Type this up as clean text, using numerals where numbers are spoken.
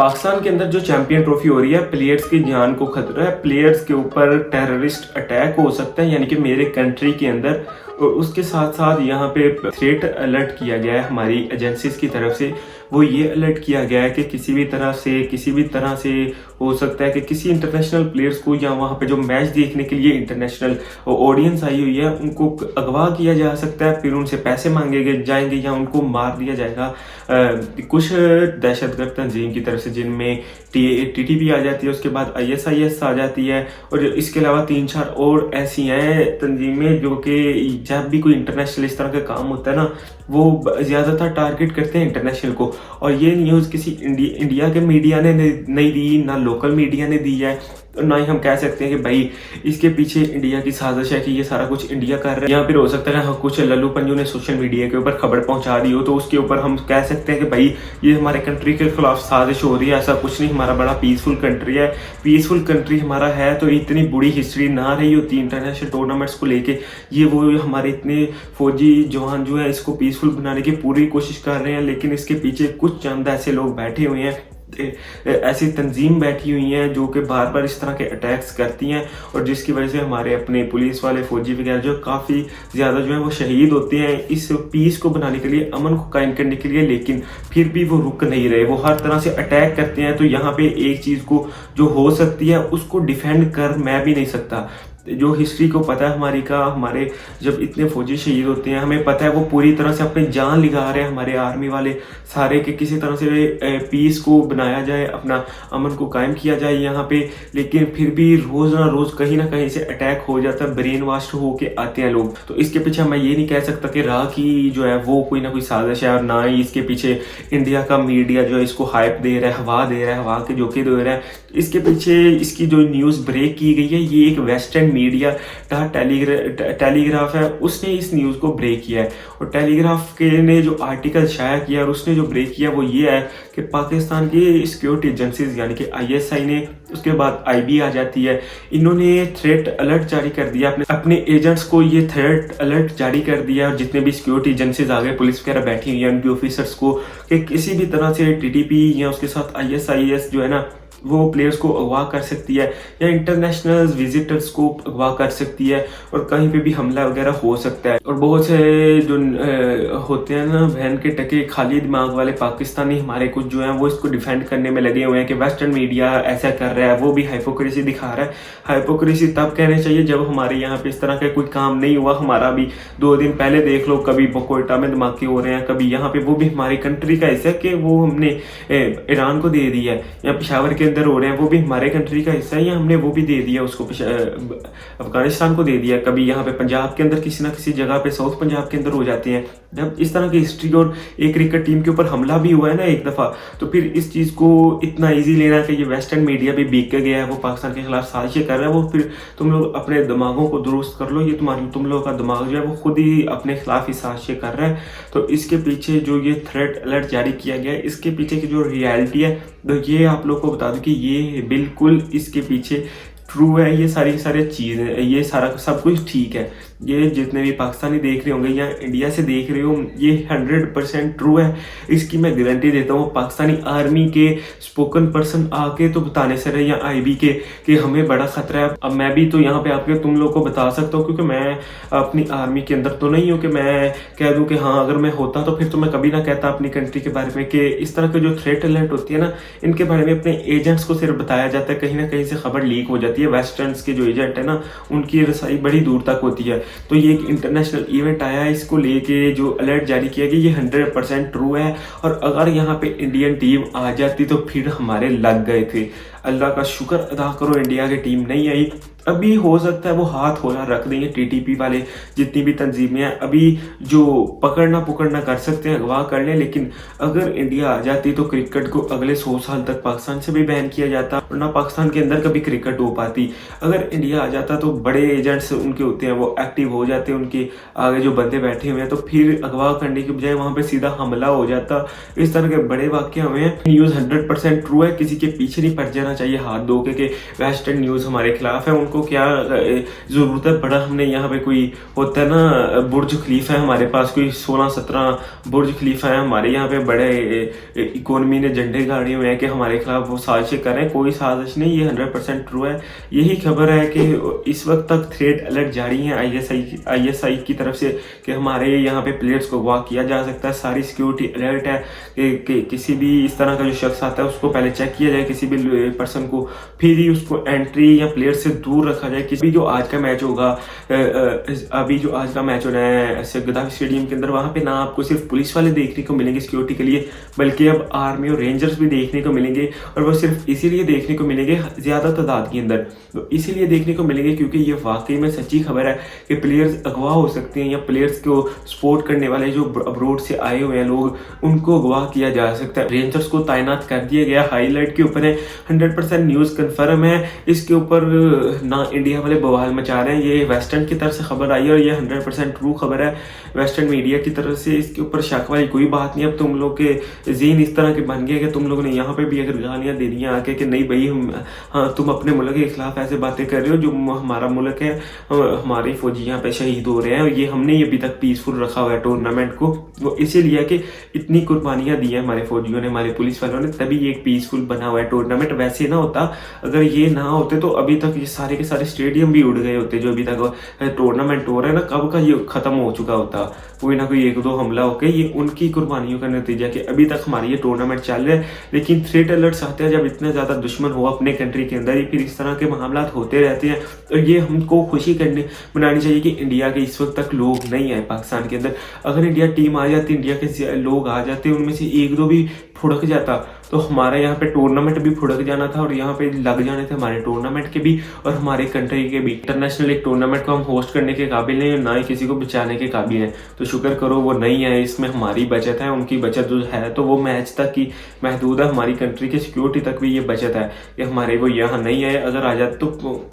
पाकिस्तान के अंदर जो चैंपियन ट्रॉफी हो रही है, प्लेयर्स की जान को खतरा है, प्लेयर्स के ऊपर टेररिस्ट अटैक हो सकता है, यानी कि मेरे कंट्री के अंदर। और उसके साथ साथ यहाँ पे थ्रेट अलर्ट किया गया है हमारी एजेंसीज की तरफ से। वो ये अलर्ट किया गया है कि किसी भी तरह से हो सकता है कि किसी इंटरनेशनल प्लेयर्स को या वहाँ पे जो मैच देखने के लिए इंटरनेशनल ऑडियंस आई हुई है उनको अगवा किया जा सकता है, फिर उनसे पैसे मांगे जाएंगे या उनको मार दिया जाएगा। कुछ दहशतगर्द तंजीम की तरफ से, जिनमें TTP आ जाती है, उसके बाद ISIS आ जाती है, और इसके अलावा 3-4 और ऐसी हैं तंजीमें जो कि जब भी कोई इंटरनेशनल इस तरह का काम होता है ना, वो ज़्यादातर टारगेट करते हैं इंटरनेशनल को। और ये न्यूज़ किसी इंडिया के मीडिया ने नहीं दी, ना लोकल मीडिया ने दी है, तो ना ही हम कह सकते हैं कि भाई इसके पीछे इंडिया की साजिश है कि ये सारा कुछ इंडिया कर रहा है। या फिर हो सकता है कुछ लल्लू पंजू ने सोशल मीडिया के ऊपर खबर पहुंचा दी हो, तो उसके ऊपर हम कह सकते हैं कि भाई ये हमारे कंट्री के खिलाफ साजिश हो रही है। ऐसा कुछ नहीं, हमारा बड़ा पीसफुल कंट्री है। पीसफुल कंट्री हमारा है तो इतनी बुरी हिस्ट्री ना रही होती इंटरनेशनल टूर्नामेंट्स को लेके। ये वो हमारे इतने फौजी जवान जो है इसको पीसफुल बनाने की पूरी कोशिश कर रहे हैं, लेकिन इसके पीछे कुछ चंद ऐसे लोग बैठे हुए हैं, ऐसी तंजीम बैठी हुई हैं जो कि बार बार इस तरह के अटैक्स करती हैं, और जिसकी वजह से हमारे अपने पुलिस वाले, फौजी वगैरह जो काफ़ी ज़्यादा जो है वो शहीद होते हैं इस पीस को बनाने के लिए, अमन को कायम करने के लिए। लेकिन फिर भी वो रुक नहीं रहे, वो हर तरह से अटैक करते हैं। तो यहाँ पे एक चीज़ को जो हो सकती है उसको डिफेंड कर मैं भी नहीं सकता। जो हिस्ट्री को पता है हमारे जब इतने फौजी शहीद होते हैं, हमें पता है वो पूरी तरह से अपनी जान लगा रहे हैं हमारे आर्मी वाले सारे, के किसी तरह से पीस को बनाया जाए, अपना अमन को कायम किया जाए यहाँ पे। लेकिन फिर भी रोज ना कहीं से अटैक हो जाता है, ब्रेन वॉश होके आते हैं लोग। तो इसके पीछे मैं ये नहीं कह सकता कि राह की जो है वो कोई ना कोई साजिश है, और ना ही इसके पीछे इंडिया का मीडिया जो है इसको हाइप दे रहा है, हवा के जोके दे रहा है। इसके पीछे इसकी जो न्यूज़ ब्रेक की गई है, ये एक वेस्टर्न मीडिया का टेलीग्राफ है, उसने इस न्यूज़ को ब्रेक किया है। और टेलीग्राफ के ने जो आर्टिकल शाया किया और उसने जो ब्रेक किया वो ये है कि पाकिस्तान की सिक्योरिटी एजेंसीज यानी कि ISI ने, उसके बाद IB आ जाती है, इन्होंने थ्रेट अलर्ट जारी कर दिया अपने एजेंट्स को। ये थ्रेट अलर्ट जारी कर दिया, और जितने भी सिक्योरिटी एजेंसीज आगे पुलिस वगैरह बैठी हुई है उनके ऑफिसर्स को, कि किसी भी तरह से TTP या उसके साथ ISIS जो है ना वो प्लेयर्स को अगवा कर सकती है, या इंटरनेशनल विजिटर्स को अगवा कर सकती है, और कहीं पे भी हमला वगैरह हो सकता है। और बहुत से जो होते हैं ना बहन के टके खाली दिमाग वाले पाकिस्तानी, हमारे कुछ जो हैं वो इसको डिफेंड करने में लगे हुए हैं कि वेस्टर्न मीडिया ऐसा कर रहा है, वो भी हाइपोक्रेसी दिखा रहा है। हाइपोक्रेसी तब कहने चाहिए जब हमारे यहाँ पे इस तरह का कोई काम नहीं हुआ। हमारा भी 2 दिन पहले देख लो, कभी कोयटा में धमाके हो रहे हैं, कभी यहाँ पे, वो भी हमारी कंट्री का हिस्सा है कि वो हमने ईरान को दे दिया है, या पेशावर के अंदर हो रहे हैं वो भी हमारे कंट्री का हिस्सा है, या हमने वो भी दे दिया उसको, अफगानिस्तान को दे दिया। कभी यहाँ पे पंजाब के अंदर किसी ना किसी जगह पे, साउथ पंजाब के अंदर हो जाते हैं। जब इस तरह की हिस्ट्री और एक क्रिकेट टीम के ऊपर हमला भी हुआ है ना एक दफा, तो फिर इस चीज को इतना इजी लेना कि ये वेस्टर्न मीडिया भी बिक गया है, वो पाकिस्तान के खिलाफ साजिशें कर रहा है, वो फिर तुम लोग अपने दिमागों को दुरुस्त कर लो। ये तुम लोगों का दिमाग जो है वो खुद ही अपने खिलाफ ही साजिशें कर रहा है। तो इसके पीछे जो ये थ्रेट अलर्ट जारी किया गया है, इसके पीछे की जो रियलिटी है, तो ये आप लोग को बता दूं कि ये बिल्कुल इसके पीछे ट्रू है। ये सारी चीज़ें, ये सारा सब कुछ ठीक है। ये जितने भी पाकिस्तानी देख रहे होंगे या इंडिया से देख रहे हो, ये 100% ट्रू है, इसकी मैं गारंटी देता हूँ। पाकिस्तानी आर्मी के स्पोकन पर्सन आके तो बताने से रहे, या IB के, कि हमें बड़ा खतरा है। अब मैं भी तो यहाँ पे आपके तुम लोग को बता सकता हूँ, क्योंकि मैं अपनी आर्मी के अंदर तो नहीं हूँ कि मैं कह दूँ कि हाँ अगर मैं होता तो फिर तो मैं कभी ना कहता अपनी कंट्री के बारे में कि इस तरह के जो थ्रेट अलर्ट होती है ना, इनके बारे में अपने एजेंट्स को सिर्फ बताया जाता है, कहीं ना कहीं से खबर लीक हो जाती है। वेस्टर्न्स के जो एजेंट है ना, उनकी रसाई बड़ी दूर तक होती है। तो ये एक इंटरनेशनल इवेंट आया है, इसको लेके जो अलर्ट जारी किया गया ये 100% ट्रू है। और अगर यहाँ पे इंडियन टीम आ जाती तो फिर हमारे लग गए थे। अल्लाह का शुक्र अदा करो इंडिया की टीम नहीं आई। अभी हो सकता है वो हाथ होला रख देंगे TTP वाले, जितनी भी तंजीमें हैं अभी जो पकड़ना कर सकते हैं, अगवा कर लें। लेकिन अगर इंडिया आ जाती तो क्रिकेट को अगले 100 साल तक पाकिस्तान से भी बैन किया जाता, और ना पाकिस्तान के अंदर कभी क्रिकेट हो पाती। अगर इंडिया आ जाता तो बड़े एजेंट्स उनके होते हैं वो एक्टिव हो जाते, उनके आगे जो बंदे बैठे हुए हैं, तो फिर अगवा करने की बजाय वहां पे सीधा हमला हो जाता। इस तरह के बड़े वाक्य हुए हैं। न्यूज़ 100% ट्रू है, किसी के पीछे नहीं पड़ जाना चाहिए हाथ धो के वेस्टर्न न्यूज़ हमारे खिलाफ है। हमको क्या ज़रूरत है बड़ा, हमने यहाँ पे कोई होता है ना बुर्ज खलीफा है हमारे पास, कोई 16-17 बुर्ज खलीफा है हमारे यहाँ पे, बड़े इकोनॉमी ने झंडे गाड़े हुए हैं कि हमारे खिलाफ वो साजिशें कर रहे हैं। कोई साजिश नहीं, ये 100% ट्रू है। यही खबर है कि इस वक्त तक थ्रेट अलर्ट जारी है ISI की तरफ से कि हमारे यहाँ पे प्लेयर्स को अगवा किया जा सकता है। सारी सिक्योरिटी अलर्ट है कि किसी भी इस तरह का जो शख्स आता है उसको पहले चेक किया जाए, किसी भी पर्सन को, फिर ही उसको एंट्री या प्लेयर से दूर रखा जाए। किसी भी जो आज का मैच होगा, अभी जो आज का मैच हो रहा है गद्दाफी स्टेडियम के अंदर, वहां पे ना आपको सिर्फ पुलिस वाले देखने को मिलेंगे सिक्योरिटी के लिए, बल्कि अब आर्मी और रेंजर्स भी देखने को मिलेंगे। और वो सिर्फ इसीलिए देखने को मिलेंगे ज्यादा तादाद के अंदर, तो इसीलिए देखने को मिलेंगे क्योंकि ये वाकई में सच्ची खबर है कि प्लेयर्स अगवा हो सकते हैं, या प्लेयर्स को सपोर्ट करने वाले जो अब्रोड से आए हुए हैं लोग, उनको अगवा किया जा सकता है। रेंजर्स को तैनात कर दिया गया, हाईलाइट के ऊपर है, 100% न्यूज कंफर्म है। इसके ऊपर ना इंडिया वाले बवाल मचा रहे हैं, ये वेस्टर्न की तरफ से खबर आई है और ये 100% ट्रू खबर है वेस्टर्न मीडिया की तरफ से। इसके ऊपर शक वाली कोई बात नहीं। अब तुम लोग के ज़हन इस तरह के बन गए कि तुम लोगों ने यहाँ पे भी अगर गालियाँ दे दी आके कि नहीं भाई हाँ तुम अपने मुल्क के खिलाफ ऐसे बातें कर रहे हो, जो हमारा मुल्क है, हमारे फौजी यहाँ पे शहीद हो रहे हैं, और ये हमने अभी तक पीसफुल रखा हुआ है टूर्नामेंट को। वो इसीलिए कि इतनी कुर्बानियाँ दी है हमारे फौजियों ने, हमारे पुलिस वालों ने, तभी ये एक पीसफुल बना हुआ है टूर्नामेंट। वैसे ना होता, अगर ये ना होते तो अभी तक ये सारे के सारे स्टेडियम भी उड़ गए होते। जो अभी तक टूर्नामेंट हो रहा है ना, कब का ये खत्म हो चुका होता। कोई ना कोई 1-2 हमला होके, ये उनकी कुर्बानियों का नतीजा कि अभी तक हमारी ये टूर्नामेंट चल रहा है। लेकिन थ्रेट अलर्ट्स आते हैं जब इतने ज्यादा दुश्मन हो अपने कंट्री के अंदर ही, फिर इस तरह के मामला होते रहते हैं। और ये हमको खुशी मनानी चाहिए कि इंडिया के इस वक्त तक लोग नहीं आए पाकिस्तान के अंदर। अगर इंडिया टीम आ जाती, इंडिया के लोग आ जाते, उनमें से 1-2 भी फुड़क जाता, तो हमारे यहाँ पे टूर्नामेंट भी फुड़क जाना था, और यहाँ पे लग जाने थे हमारे टूर्नामेंट के भी और हमारे कंट्री के भी। इंटरनेशनल एक टूर्नामेंट को हम होस्ट करने के काबिल नहीं, ना ही किसी को बचाने के काबिल हैं। तो शुक्र करो वो नहीं है, इसमें हमारी बचत है। उनकी बचत जो है तो वो मैच तक ही महदूद है, हमारी कंट्री की सिक्योरिटी तक भी ये बचत है कि हमारे वो यहाँ नहीं है। अगर आ जाते तो